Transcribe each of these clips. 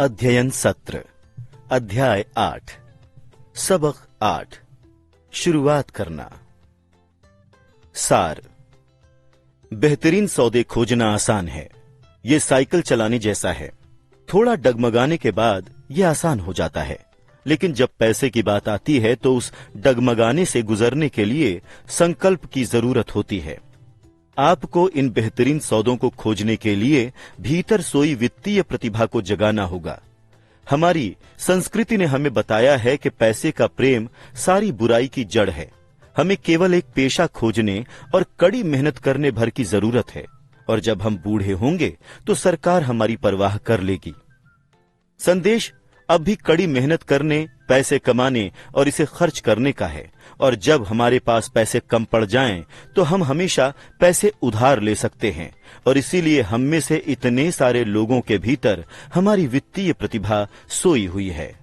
अध्ययन सत्र अध्याय 8 सबक 8 शुरुआत करना। सार। बेहतरीन सौदे खोजना आसान है। ये साइकिल चलाने जैसा है। थोड़ा डगमगाने के बाद यह आसान हो जाता है, लेकिन जब पैसे की बात आती है तो उस डगमगाने से गुजरने के लिए संकल्प की जरूरत होती है। आपको इन बेहतरीन सौदों को खोजने के लिए भीतर सोई वित्तीय प्रतिभा को जगाना होगा। हमारी संस्कृति ने हमें बताया है कि पैसे का प्रेम सारी बुराई की जड़ है। हमें केवल एक पेशा खोजने और कड़ी मेहनत करने भर की जरूरत है, और जब हम बूढ़े होंगे तो सरकार हमारी परवाह कर लेगी। संदेश अब भी कड़ी मेहनत करने, पैसे कमाने और इसे खर्च करने का है, और जब हमारे पास पैसे कम पड़ जाएं तो हम हमेशा पैसे उधार ले सकते हैं, और इसीलिए हम में से इतने सारे लोगों के भीतर हमारी वित्तीय प्रतिभा सोई हुई है।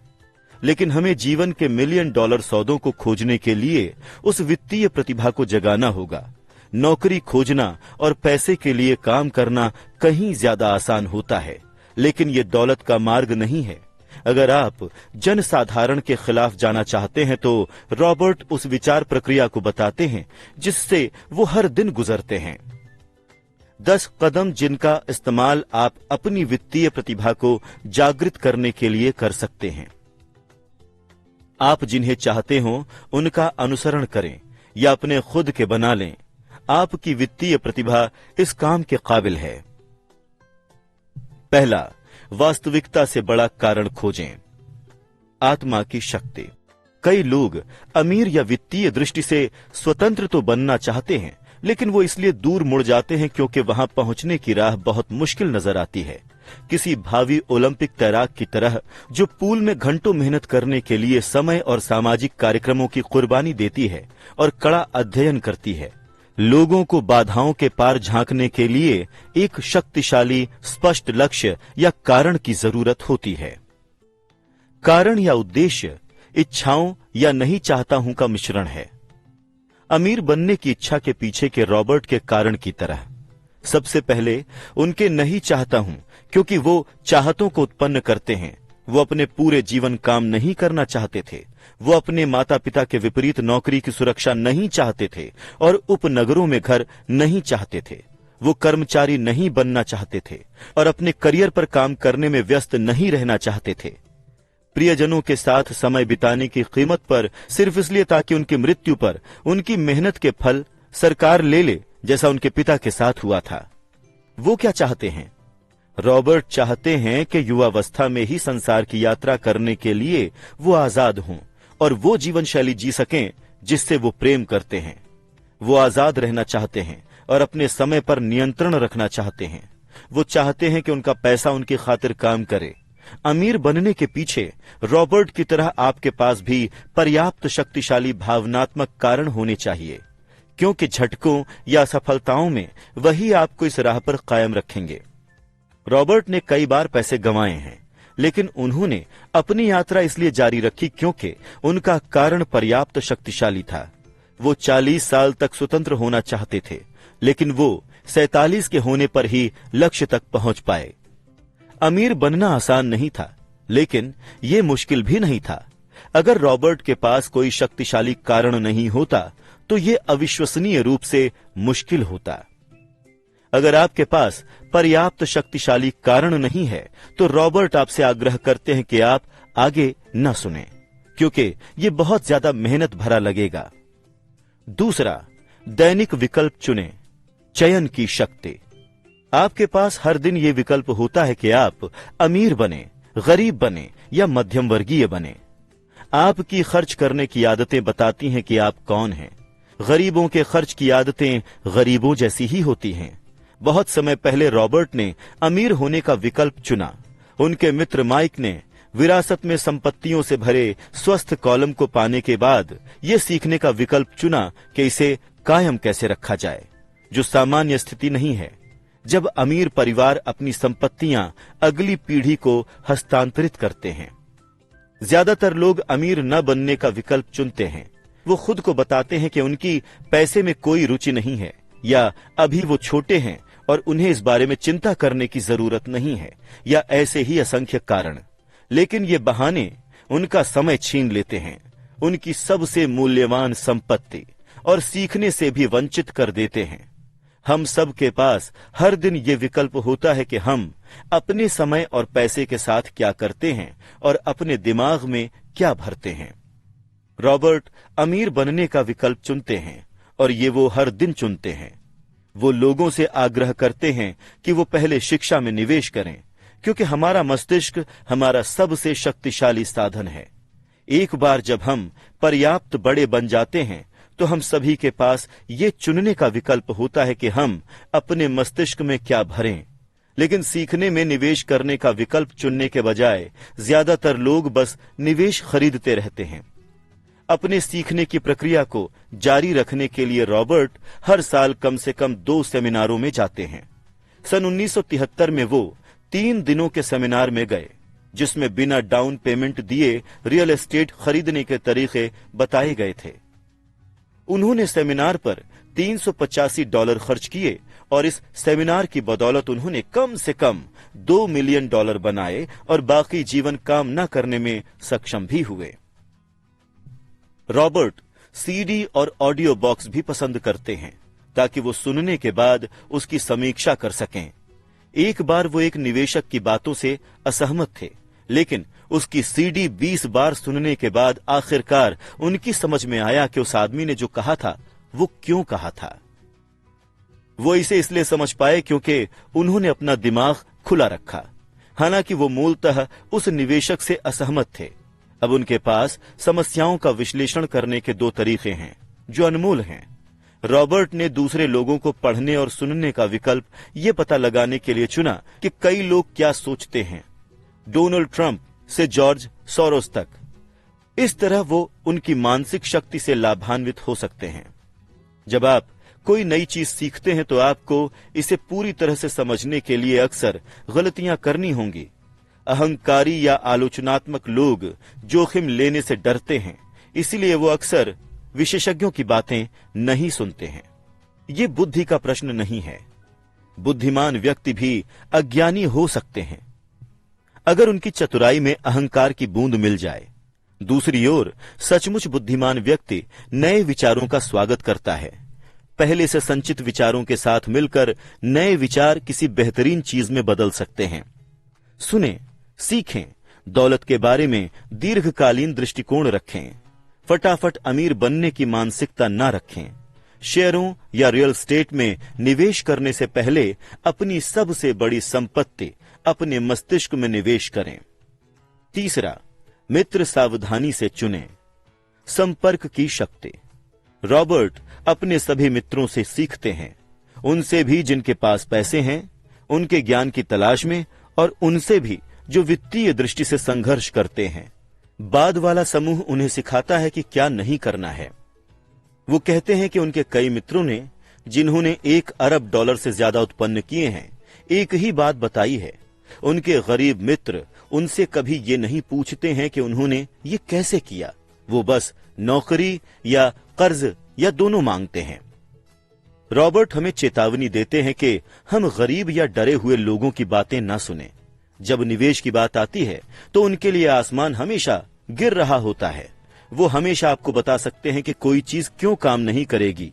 लेकिन हमें जीवन के $1,000,000 सौदों को खोजने के लिए उस वित्तीय प्रतिभा को जगाना होगा। नौकरी खोजना और पैसे के लिए काम करना कहीं ज्यादा आसान होता है, लेकिन ये दौलत का मार्ग नहीं है। अगर आप जनसाधारण के खिलाफ जाना चाहते हैं तो रॉबर्ट उस विचार प्रक्रिया को बताते हैं जिससे वो हर दिन गुजरते हैं। 10 कदम जिनका इस्तेमाल आप अपनी वित्तीय प्रतिभा को जागृत करने के लिए कर सकते हैं। आप जिन्हें चाहते हो उनका अनुसरण करें या अपने खुद के बना लें। आपकी वित्तीय प्रतिभा इस काम के काबिल है। पहला, वास्तविकता से बड़ा कारण खोजें। आत्मा की शक्ति। कई लोग अमीर या वित्तीय दृष्टि से स्वतंत्र तो बनना चाहते हैं, लेकिन वो इसलिए दूर मुड़ जाते हैं क्योंकि वहां पहुंचने की राह बहुत मुश्किल नजर आती है। किसी भावी ओलंपिक तैराक की तरह जो पूल में घंटों मेहनत करने के लिए समय और सामाजिक कार्यक्रमों की कुर्बानी देती है और कड़ा अध्ययन करती है। लोगों को बाधाओं के पार झांकने के लिए एक शक्तिशाली स्पष्ट लक्ष्य या कारण की जरूरत होती है। कारण या उद्देश्य इच्छाओं या नहीं चाहता हूं का मिश्रण है। अमीर बनने की इच्छा के पीछे के रॉबर्ट के कारण की तरह। सबसे पहले उनके नहीं चाहता हूं क्योंकि वो चाहतों को उत्पन्न करते हैं। वो अपने पूरे जीवन काम नहीं करना चाहते थे। वो अपने माता पिता के विपरीत नौकरी की सुरक्षा नहीं चाहते थे और उपनगरों में घर नहीं चाहते थे। वो कर्मचारी नहीं बनना चाहते थे और अपने करियर पर काम करने में व्यस्त नहीं रहना चाहते थे। प्रियजनों के साथ समय बिताने की कीमत पर सिर्फ इसलिए ताकि उनकी मृत्यु पर उनकी मेहनत के फल सरकार ले ले, जैसा उनके पिता के साथ हुआ था। वो क्या चाहते हैं? रॉबर्ट चाहते हैं कि युवावस्था में ही संसार की यात्रा करने के लिए वो आजाद हों और वो जीवन शैली जी सकें जिससे वो प्रेम करते हैं। वो आजाद रहना चाहते हैं और अपने समय पर नियंत्रण रखना चाहते हैं। वो चाहते हैं कि उनका पैसा उनकी खातिर काम करे। अमीर बनने के पीछे रॉबर्ट की तरह आपके पास भी पर्याप्त शक्तिशाली भावनात्मक कारण होने चाहिए, क्योंकि झटकों या असफलताओं में वही आपको इस राह पर कायम रखेंगे। रॉबर्ट ने कई बार पैसे गंवाए हैं, लेकिन उन्होंने अपनी यात्रा इसलिए जारी रखी क्योंकि उनका कारण पर्याप्त शक्तिशाली था। वो 40 साल तक स्वतंत्र होना चाहते थे, लेकिन वो 47 के होने पर ही लक्ष्य तक पहुंच पाए। अमीर बनना आसान नहीं था, लेकिन ये मुश्किल भी नहीं था। अगर रॉबर्ट के पास कोई शक्तिशाली कारण नहीं होता तो ये अविश्वसनीय रूप से मुश्किल होता। अगर आपके पास पर्याप्त शक्तिशाली कारण नहीं है तो रॉबर्ट आपसे आग्रह करते हैं कि आप आगे न सुनें, क्योंकि ये बहुत ज्यादा मेहनत भरा लगेगा। दूसरा, दैनिक विकल्प चुनें। चयन की शक्ति। आपके पास हर दिन ये विकल्प होता है कि आप अमीर बने, गरीब बने या मध्यम वर्गीय बने। आपकी खर्च करने की आदतें बताती हैं कि आप कौन हैं। गरीबों के खर्च की आदतें गरीबों जैसी ही होती हैं। बहुत समय पहले रॉबर्ट ने अमीर होने का विकल्प चुना। उनके मित्र माइक ने विरासत में संपत्तियों से भरे स्वस्थ कॉलम को पाने के बाद ये सीखने का विकल्प चुना कि इसे कायम कैसे रखा जाए, जो सामान्य स्थिति नहीं है। जब अमीर परिवार अपनी संपत्तियां अगली पीढ़ी को हस्तांतरित करते हैं। ज्यादातर लोग अमीर न बनने का विकल्प चुनते हैं। वो खुद को बताते हैं कि उनकी पैसे में कोई रुचि नहीं है, या अभी वो छोटे हैं और उन्हें इस बारे में चिंता करने की जरूरत नहीं है, या ऐसे ही असंख्य कारण। लेकिन ये बहाने उनका समय छीन लेते हैं, उनकी सबसे मूल्यवान संपत्ति, और सीखने से भी वंचित कर देते हैं। हम सब के पास हर दिन ये विकल्प होता है कि हम अपने समय और पैसे के साथ क्या करते हैं और अपने दिमाग में क्या भरते हैं। रॉबर्ट अमीर बनने का विकल्प चुनते हैं, और ये वो हर दिन चुनते हैं। वो लोगों से आग्रह करते हैं कि वो पहले शिक्षा में निवेश करें, क्योंकि हमारा मस्तिष्क हमारा सबसे शक्तिशाली साधन है। एक बार जब हम पर्याप्त बड़े बन जाते हैं तो हम सभी के पास ये चुनने का विकल्प होता है कि हम अपने मस्तिष्क में क्या भरें। लेकिन सीखने में निवेश करने का विकल्प चुनने के बजाय ज्यादातर लोग बस निवेश खरीदते रहते हैं। अपने सीखने की प्रक्रिया को जारी रखने के लिए रॉबर्ट हर साल कम से कम 2 सेमिनारों में जाते हैं। सन 1973 में वो 3 दिनों के सेमिनार में गए, जिसमें बिना डाउन पेमेंट दिए रियल एस्टेट खरीदने के तरीके बताए गए थे। उन्होंने सेमिनार पर $385 खर्च किए, और इस सेमिनार की बदौलत उन्होंने कम से कम $2 मिलियन बनाए और बाकी जीवन काम न करने में सक्षम भी हुए। रॉबर्ट सीडी और ऑडियो बॉक्स भी पसंद करते हैं, ताकि वो सुनने के बाद उसकी समीक्षा कर सकें। एक बार वो एक निवेशक की बातों से असहमत थे, लेकिन उसकी सीडी 20 बार सुनने के बाद आखिरकार उनकी समझ में आया कि उस आदमी ने जो कहा था वो क्यों कहा था। वो इसे इसलिए समझ पाए क्योंकि उन्होंने अपना दिमाग खुला रखा। हालांकि वो मूलतः उस निवेशक से असहमत थे, अब उनके पास समस्याओं का विश्लेषण करने के 2 तरीके हैं जो अनमोल हैं। रॉबर्ट ने दूसरे लोगों को पढ़ने और सुनने का विकल्प ये पता लगाने के लिए चुना कि कई लोग क्या सोचते हैं, डोनाल्ड ट्रंप से जॉर्ज सोरोस तक। इस तरह वो उनकी मानसिक शक्ति से लाभान्वित हो सकते हैं। जब आप कोई नई चीज सीखते हैं तो आपको इसे पूरी तरह से समझने के लिए अक्सर गलतियां करनी होंगी। अहंकारी या आलोचनात्मक लोग जोखिम लेने से डरते हैं, इसलिए वो अक्सर विशेषज्ञों की बातें नहीं सुनते हैं। ये बुद्धि का प्रश्न नहीं है। बुद्धिमान व्यक्ति भी अज्ञानी हो सकते हैं अगर उनकी चतुराई में अहंकार की बूंद मिल जाए। दूसरी ओर सचमुच बुद्धिमान व्यक्ति नए विचारों का स्वागत करता है। पहले से संचित विचारों के साथ मिलकर नए विचार किसी बेहतरीन चीज में बदल सकते हैं। सुनें, सीखें, दौलत के बारे में दीर्घकालीन दृष्टिकोण रखें। फटाफट अमीर बनने की मानसिकता न रखें। शेयरों या रियल एस्टेट में निवेश करने से पहले अपनी सबसे बड़ी संपत्ति अपने मस्तिष्क में निवेश करें। तीसरा, मित्र सावधानी से चुनें। संपर्क की शक्ति। रॉबर्ट अपने सभी मित्रों से सीखते हैं, उनसे भी जिनके पास पैसे हैं, उनके ज्ञान की तलाश में, और उनसे भी जो वित्तीय दृष्टि से संघर्ष करते हैं। बाद वाला समूह उन्हें सिखाता है कि क्या नहीं करना है। वो कहते हैं कि उनके कई मित्रों ने, जिन्होंने $1 अरब से ज्यादा उत्पन्न किए हैं, एक ही बात बताई है। उनके गरीब मित्र उनसे कभी ये नहीं पूछते हैं कि उन्होंने ये कैसे किया, वो बस नौकरी या कर्ज या दोनों मांगते हैं। रॉबर्ट हमें चेतावनी देते हैं कि हम गरीब या डरे हुए लोगों की बातें ना सुनें। जब निवेश की बात आती है तो उनके लिए आसमान हमेशा गिर रहा होता है। वो हमेशा आपको बता सकते हैं कि कोई चीज क्यों काम नहीं करेगी।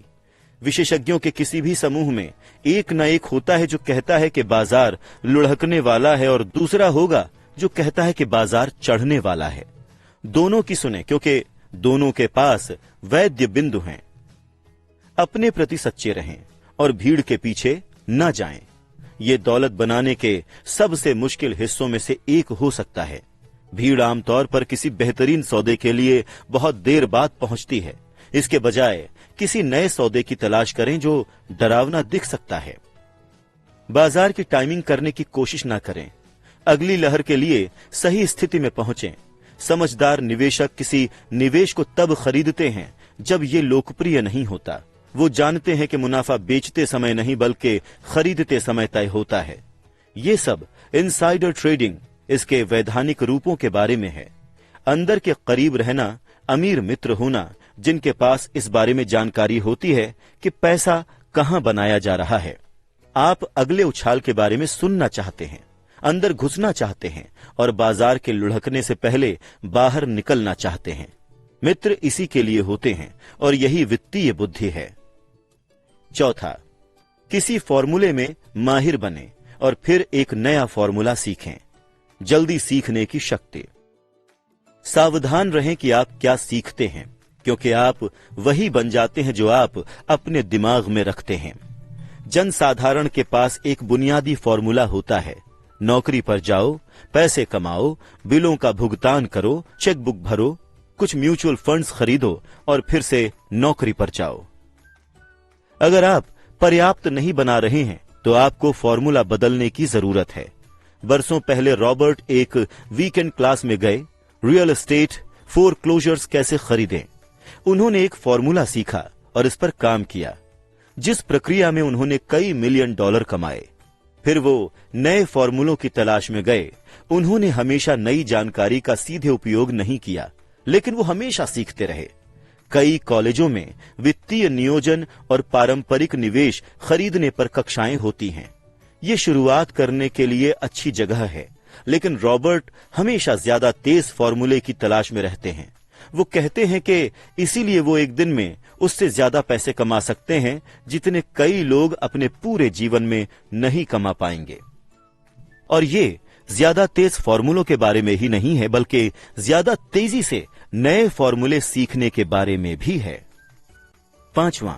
विशेषज्ञों के किसी भी समूह में एक न एक होता है जो कहता है कि बाजार लुढ़कने वाला है, और दूसरा होगा जो कहता है कि बाजार चढ़ने वाला है। दोनों की सुने, क्योंकि दोनों के पास वैद्य बिंदु हैं। अपने प्रति सच्चे रहें और भीड़ के पीछे न जाएं। ये दौलत बनाने के सबसे मुश्किल हिस्सों में से एक हो सकता है। भीड़ आमतौर पर किसी बेहतरीन सौदे के लिए बहुत देर बाद पहुंचती है। इसके बजाय किसी नए सौदे की तलाश करें जो डरावना दिख सकता है। बाजार की टाइमिंग करने की कोशिश ना करें। अगली लहर के लिए सही स्थिति में पहुंचें। समझदार निवेशक किसी निवेश को तब खरीदते हैं जब ये लोकप्रिय नहीं होता। वो जानते हैं कि मुनाफा बेचते समय नहीं बल्कि खरीदते समय तय होता है। ये सब इनसाइडर ट्रेडिंग इसके वैधानिक रूपों के बारे में है। अंदर के करीब रहना, अमीर मित्र होना जिनके पास इस बारे में जानकारी होती है कि पैसा कहां बनाया जा रहा है। आप अगले उछाल के बारे में सुनना चाहते हैं, अंदर घुसना चाहते हैं और बाजार के लुढ़कने से पहले बाहर निकलना चाहते हैं। मित्र इसी के लिए होते हैं और यही वित्तीय बुद्धि है। चौथा, किसी फॉर्मूले में माहिर बने और फिर एक नया फॉर्मूला सीखें। जल्दी सीखने की शक्ति। सावधान रहें कि आप क्या सीखते हैं, क्योंकि आप वही बन जाते हैं जो आप अपने दिमाग में रखते हैं। जनसाधारण के पास एक बुनियादी फॉर्मूला होता है। नौकरी पर जाओ, पैसे कमाओ, बिलों का भुगतान करो, चेकबुक भरो, कुछ म्यूचुअल फंड्स खरीदो और फिर से नौकरी पर जाओ। अगर आप पर्याप्त नहीं बना रहे हैं तो आपको फॉर्मूला बदलने की जरूरत है। बरसों पहले रॉबर्ट एक वीकेंड क्लास में गए, रियल एस्टेट फोरक्लोजर्स कैसे खरीदें। उन्होंने एक फॉर्मूला सीखा और इस पर काम किया, जिस प्रक्रिया में उन्होंने कई मिलियन डॉलर कमाए। फिर वो नए फॉर्मूलों की तलाश में गए। उन्होंने हमेशा नई जानकारी का सीधे उपयोग नहीं किया, लेकिन वो हमेशा सीखते रहे। कई कॉलेजों में वित्तीय नियोजन और पारंपरिक निवेश खरीदने पर कक्षाएं होती हैं। ये शुरुआत करने के लिए अच्छी जगह है, लेकिन रॉबर्ट हमेशा ज्यादा तेज फॉर्मूले की तलाश में रहते हैं। वो कहते हैं कि इसीलिए वो एक दिन में उससे ज्यादा पैसे कमा सकते हैं जितने कई लोग अपने पूरे जीवन में नहीं कमा पाएंगे। और ये ज्यादा तेज फॉर्मूलों के बारे में ही नहीं है, बल्कि ज्यादा तेजी से नए फॉर्मूले सीखने के बारे में भी है। पांचवां,